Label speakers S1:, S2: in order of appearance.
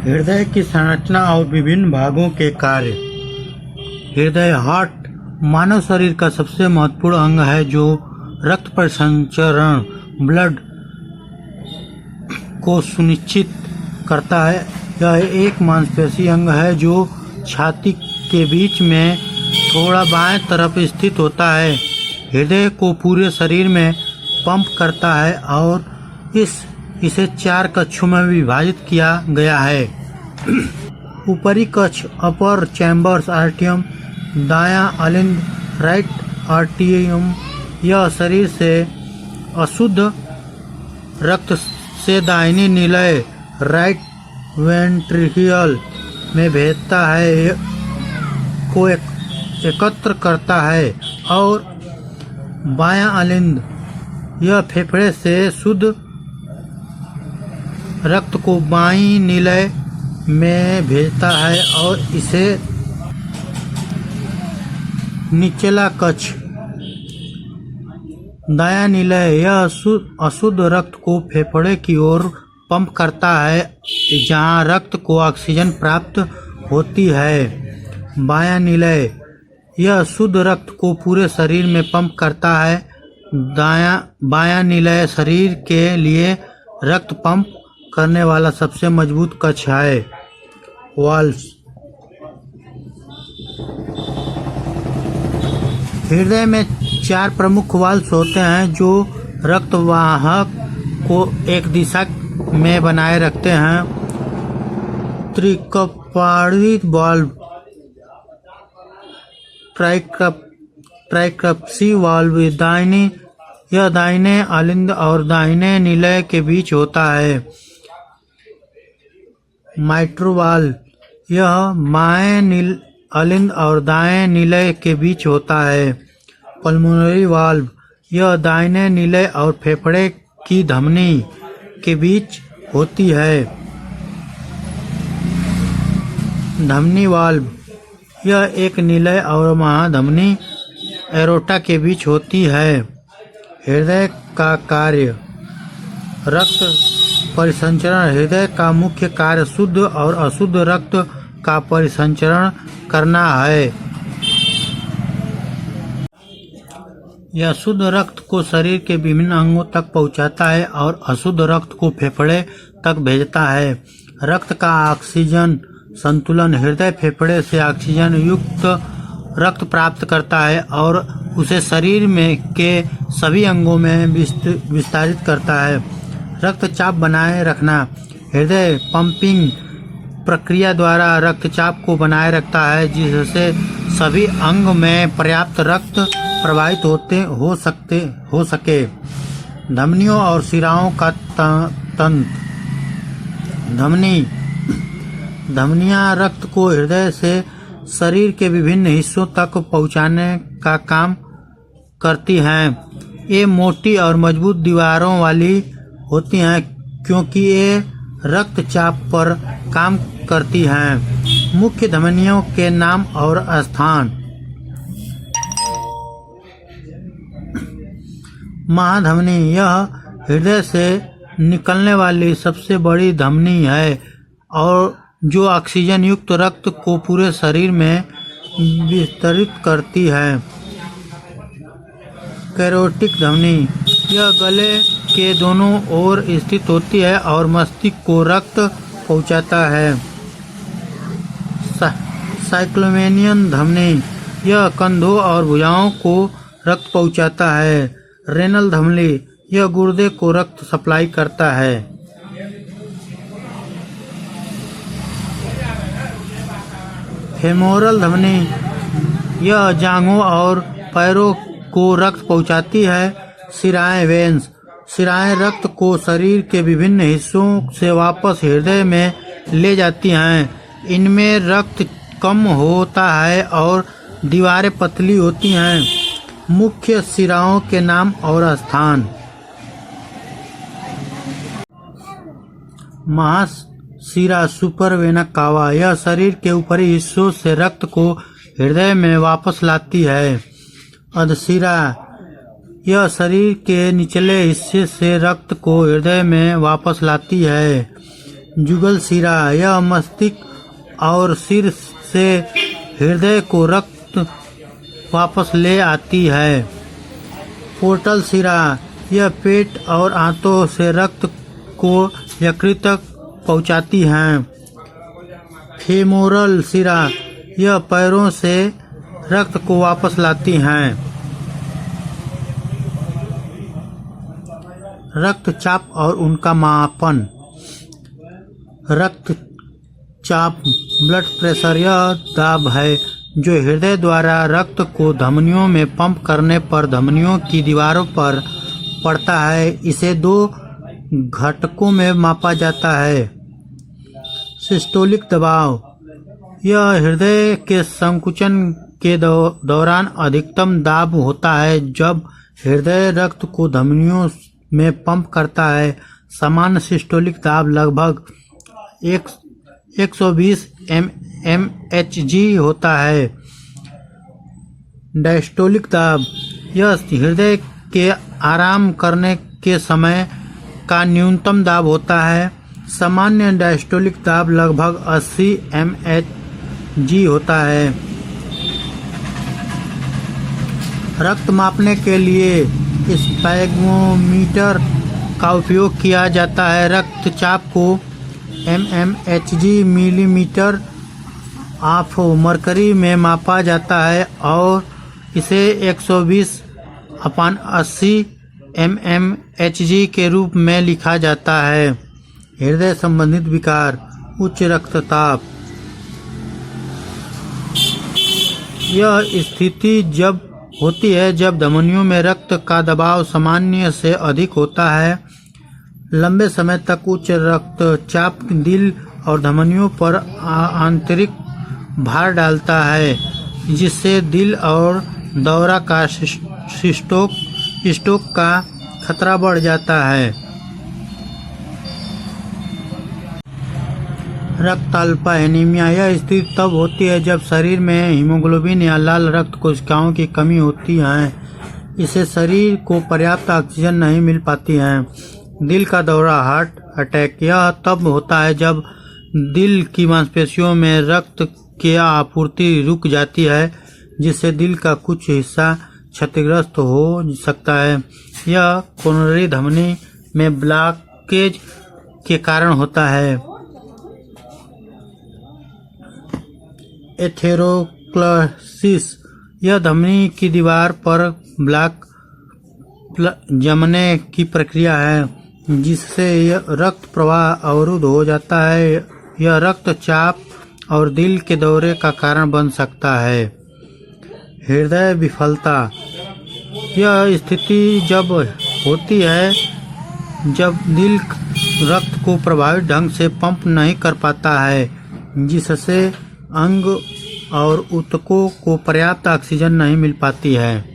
S1: हृदय की संरचना और विभिन्न भागों के कार्य। हृदय हार्ट मानव शरीर का सबसे महत्वपूर्ण अंग है जो रक्त परिसंचरण ब्लड को सुनिश्चित करता है। यह एक मांसपेशी अंग है जो छाती के बीच में थोड़ा बाएं तरफ स्थित होता है। हृदय को पूरे शरीर में पंप करता है और इसे 4 कक्षों में विभाजित किया गया है। ऊपरी कक्ष अपर चैम्बर्स आर्टियम, दायां अलिंद राइट आर्टियम। यह शरीर से अशुद्ध रक्त से दाहिनी निलय राइट वेंट्रिकल में भेजता है को एकत्र करता है। और बायां अलिंद यह फेफड़े से शुद्ध रक्त को बाईं निलय में भेजता है और इसे निचला कक्ष दायां निलय यह अशुद्ध रक्त को फेफड़े की ओर पंप करता है जहां रक्त को ऑक्सीजन प्राप्त होती है। बायां निलय यह शुद्ध रक्त को पूरे शरीर में पंप करता है। बायां निलय शरीर के लिए रक्त पंप करने वाला सबसे मजबूत कक्ष है। वाल्व्स। हृदय में 4 प्रमुख वाल्व्स होते हैं जो रक्तवाहक को एक दिशा में बनाए रखते हैं। त्रिकपाणि वाल्व, ट्राइकप्सी वाल्व यह दाहिने अलिंद और दाहिने निलय के बीच होता है। माइट्रो वाल्व यह बाएं अलिंद और दाएं निलय के बीच होता है। पल्मोनरी वाल्व यह दाहिने निलय और फेफड़े की धमनी के बीच होती है। धमनी वाल्व यह एक निलय और महाधमनी एरोटा के बीच होती है। हृदय का कार्य। रक्त परिसंचरण। हृदय का मुख्य कार्य शुद्ध और अशुद्ध रक्त का परिसंचरण करना है। यह शुद्ध रक्त को शरीर के विभिन्न अंगों तक पहुंचाता है और अशुद्ध रक्त को फेफड़े तक भेजता है। रक्त का ऑक्सीजन संतुलन। हृदय फेफड़े से ऑक्सीजन युक्त रक्त प्राप्त करता है और उसे शरीर में के सभी अंगों में विस्तारित करता है। रक्तचाप बनाए रखना। हृदय पंपिंग प्रक्रिया द्वारा रक्तचाप को बनाए रखता है जिससे सभी अंग में पर्याप्त रक्त प्रवाहित हो सके। धमनियों और शिराओं का तंत्र। धमनियां रक्त को हृदय से शरीर के विभिन्न हिस्सों तक पहुंचाने का काम करती हैं। ये मोटी और मजबूत दीवारों वाली होती हैं क्योंकि ये रक्तचाप पर काम करती हैं। मुख्य धमनियों के नाम और स्थान। महाधमनी यह हृदय से निकलने वाली सबसे बड़ी धमनी है और जो ऑक्सीजन युक्त रक्त को पूरे शरीर में वितरित करती है। कैरोटिक धमनी यह गले के दोनों ओर स्थित होती है और मस्तिष्क को रक्त पहुंचाता है। साइक्लोमेनियन धमनी यह कंधों और भुजाओं को रक्त पहुंचाता है। रेनल धमनी यह गुर्दे को रक्त सप्लाई करता है। फेमोरल धमनी यह जांघों और पैरों को रक्त पहुंचाती है। शिराएं वेन्स शिराएं रक्त को शरीर के विभिन्न हिस्सों से वापस हृदय में ले जाती हैं। इनमें रक्त कम होता है और दीवारें पतली होती हैं। मुख्य शिराओं के नाम और स्थान। महाशिरा सुपर वेना कावा यह शरीर के ऊपरी हिस्सों से रक्त को हृदय में वापस लाती है। अधशिरा यह शरीर के निचले हिस्से से रक्त को हृदय में वापस लाती है। जुगल शिरा, यह मस्तिष्क और सिर से हृदय को रक्त वापस ले आती है। पोर्टल शिरा, यह पेट और आंतों से रक्त को यकृत तक पहुंचाती है। फेमोरल शिरा, यह पैरों से रक्त को वापस लाती हैं। रक्तचाप और उनका मापन। रक्तचाप ब्लड प्रेशर यह दाब है जो हृदय द्वारा रक्त को धमनियों में पंप करने पर धमनियों की दीवारों पर पड़ता है। इसे 2 घटकों में मापा जाता है। सिस्टोलिक दबाव, यह हृदय के संकुचन के दौरान अधिकतम दाब होता है जब हृदय रक्त को धमनियों में पंप करता है। सामान्य सिस्टोलिक दाब लगभग 120 mmHg होता है। डायस्टोलिक दाब, यह हृदय के आराम करने के समय का न्यूनतम दाब होता है। सामान्य डायस्टोलिक दाब लगभग 80 mmHg होता है। रक्त मापने के लिए स्पेग्मोमीटर का उपयोग किया जाता है। रक्तचाप को mmHg मिलीमीटर ऑफ मरकरी में मापा जाता है और इसे 120/80 mmHg के रूप में लिखा जाता है। हृदय संबंधित विकार, उच्च रक्तचाप, यह स्थिति जब होती है जब धमनियों में रक्त का दबाव सामान्य से अधिक होता है। लंबे समय तक उच्च रक्तचाप दिल और धमनियों पर आंतरिक भार डालता है जिससे दिल और दौरा का स्ट्रोक का खतरा बढ़ जाता है। रक्त अल्पा एनीमिया, यह स्थिति तब होती है जब शरीर में हीमोग्लोबिन या लाल रक्त कोशिकाओं की कमी होती है। इससे शरीर को पर्याप्त ऑक्सीजन नहीं मिल पाती है। दिल का दौरा, हार्ट अटैक, यह तब होता है जब दिल की मांसपेशियों में रक्त की आपूर्ति रुक जाती है जिससे दिल का कुछ हिस्सा क्षतिग्रस्त हो सकता है। यह कोरोनरी धमनी में ब्लॉकेज के कारण होता है। एथेरोस्क्लेरोसिस, यह धमनी की दीवार पर ब्लॉक जमने की प्रक्रिया है जिससे यह रक्त प्रवाह अवरुद्ध हो जाता है। यह रक्तचाप और दिल के दौरे का कारण बन सकता है। हृदय विफलता, यह स्थिति जब होती है जब दिल रक्त को प्रभावित ढंग से पंप नहीं कर पाता है जिससे अंग और ऊतकों को पर्याप्त ऑक्सीजन नहीं मिल पाती है।